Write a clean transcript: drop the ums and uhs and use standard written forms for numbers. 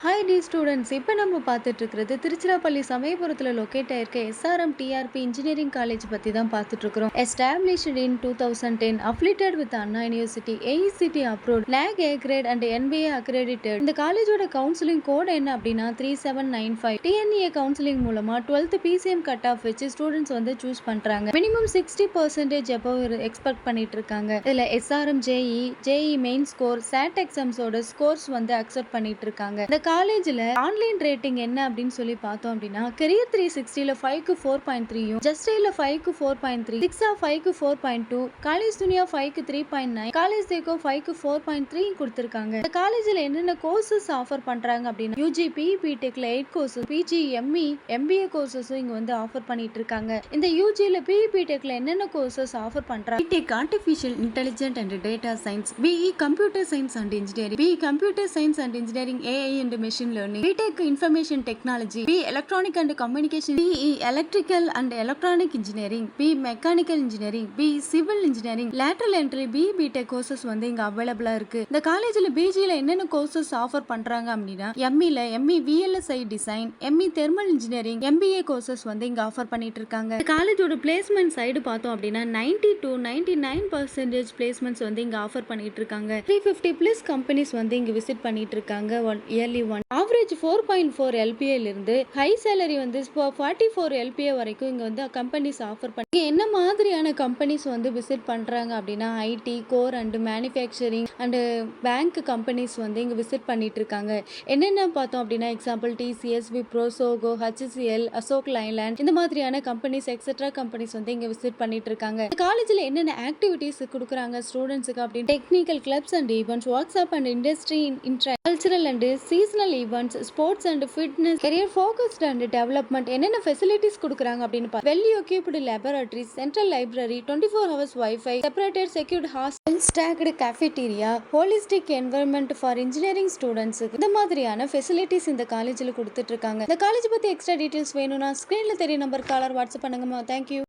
Hi D students, இப்போ நம்ம பார்த்துட்டு இருக்கிறது திருச்சிராப்பள்ளி சமயபுரத்தில் லொக்கேட் ஆயிருக்க எஸ்ஆர்எம் டிஆர்பி இன்ஜினியரிங் காலேஜ் பற்றி தான் பார்த்துட்டு இருக்கிறோம். Established in 2010, affiliated with Anna university, AICTE approved, NAC A grade and NBA accredited. இந்த காலேஜோட கவுன்சிலிங் கோட் என்ன அப்படின்னா 3795. டிஎன்ஏ கவுன்சிலிங் மூலமா 12th PCM கட் ஆஃப் வச்சு ஸ்டூடெண்ட்ஸ் வந்து சூஸ் பண்றாங்க. மினிமம் 60% above எக்ஸ்பெக்ட் பண்ணிட்டு இருக்காங்க. இதுல SRM JEE main score, SAT எக்ஸாம்ஸோட ஸ்கோர்ஸ் வந்து அக்செப்ட் பண்ணிட்டு இருக்காங்க. இந்த காலேஜ்ல ஆன்லைன் ரேட்டிங் என்ன அப்படின்னு சொல்லி பார்த்தோம் அப்படின்னா கெரியர் 360ல 5க்கு 4.3யும், ஜஸ்டைல 5க்கு 4.3, சிக்ஸா 5க்கு 4.2, காலேஜ் துனியா 5க்கு 3.9, காலேஜ் தேக்கோ 5க்கு 4.3 கொடுத்திருக்காங்க. இந்த காலேஜ்ல என்னென்ன கோர்சஸ் ஆஃபர் பண்றாங்க அப்படின்னா யூஜி பிடெக்ல 8 கோர்சஸ், பிஜி எம்இ எம்பிஏ கோர்சஸும் இங்க வந்து ஆஃபர் பண்ணிட்டு இருக்காங்க. இந்த யூஜில பிடெக்ல என்னென்ன கோர்சஸ் ஆஃபர் பண்றாங்க? BTech artificial intelligent and data science, BE computer science and engineering, BE computer science and engineering AI and machine learning, BTech information technology, B electronic and communication, BE electrical and electronic engineering, B mechanical engineering, B civil engineering, lateral entry, B BTech courses வந்து இங்க அவைலபிளா இருக்கு. இந்த காலேஜ்ல பிஜில என்னென்ன courses offer பண்றாங்க அப்படின்னா எம்இல ME VLSI design, ME thermal engineering, MBA courses வந்து இங்க ஆஃபர் பண்ணிட்டு இருக்காங்க. இந்த காலேஜோட பிளேஸ்மெண்ட் சைடு பார்த்தோம் அப்படின்னா 90 to 99% பிளேஸ்மெண்ட்ஸ் வந்து இங்க ஆஃபர் பண்ணிட்டு இருக்காங்க. 350 பிளஸ் கம்பெனிஸ் வந்து இங்க விசிட் பண்ணிட்டு இருக்காங்க. இயர்லி ஆவரேஜ் 4.4 LPA இருந்து ஹை சேலரி வந்து 44 LPA வரைக்கும் இங்க வந்து கம்பெனிஸ் ஆஃபர் பண்ணி என்ன மாதிரியான கம்பெனிஸ் வந்து விசிட் பண்றாங்க அப்படின்னா IT core and manufacturing and bank companies வந்து இங்க விசிட் பண்ணிட்டு இருக்காங்க. என்னென்ன பார்த்தோம் அப்படின்னா example TCS, Wipro, Zoho, HCL, Ashok Leyland, இந்த மாதிரியான கம்பெனிஸ் எக்ஸெட்ரா கம்பெனிஸ் வந்து இங்க விசிட் பண்ணிட்டு இருக்காங்க. காலேஜ்ல என்னென்ன ஆக்டிவிட்டிஸ் கொடுக்குறாங்க ஸ்டூடெண்ட்ஸுக்கு அப்படின்னு technical clubs and events, workshop and industry cultural and seasonal events, sports and fitness, career focused and development, என்னென்ன ஃபெசிலிட்டிஸ் கொடுக்குறாங்க அப்படின்னு well equipped laboratories, central library, 24 hours wifi, separated secured hostel, stocked cafeteria, holistic environment for engineering students, இந்த மாதிரியான facilities இந்த காலேஜில் கொடுத்துட்டு இருக்காங்க. இந்த காலேஜ் பத்தி எக்ஸ்ட்ரா டீடைல்ஸ் வேணும்னா ஸ்கிரீன்ல தெரிய நம்பர் காலர் வாட்ஸ்அப் பண்ணுங்கம்மா. தேங்க்யூ.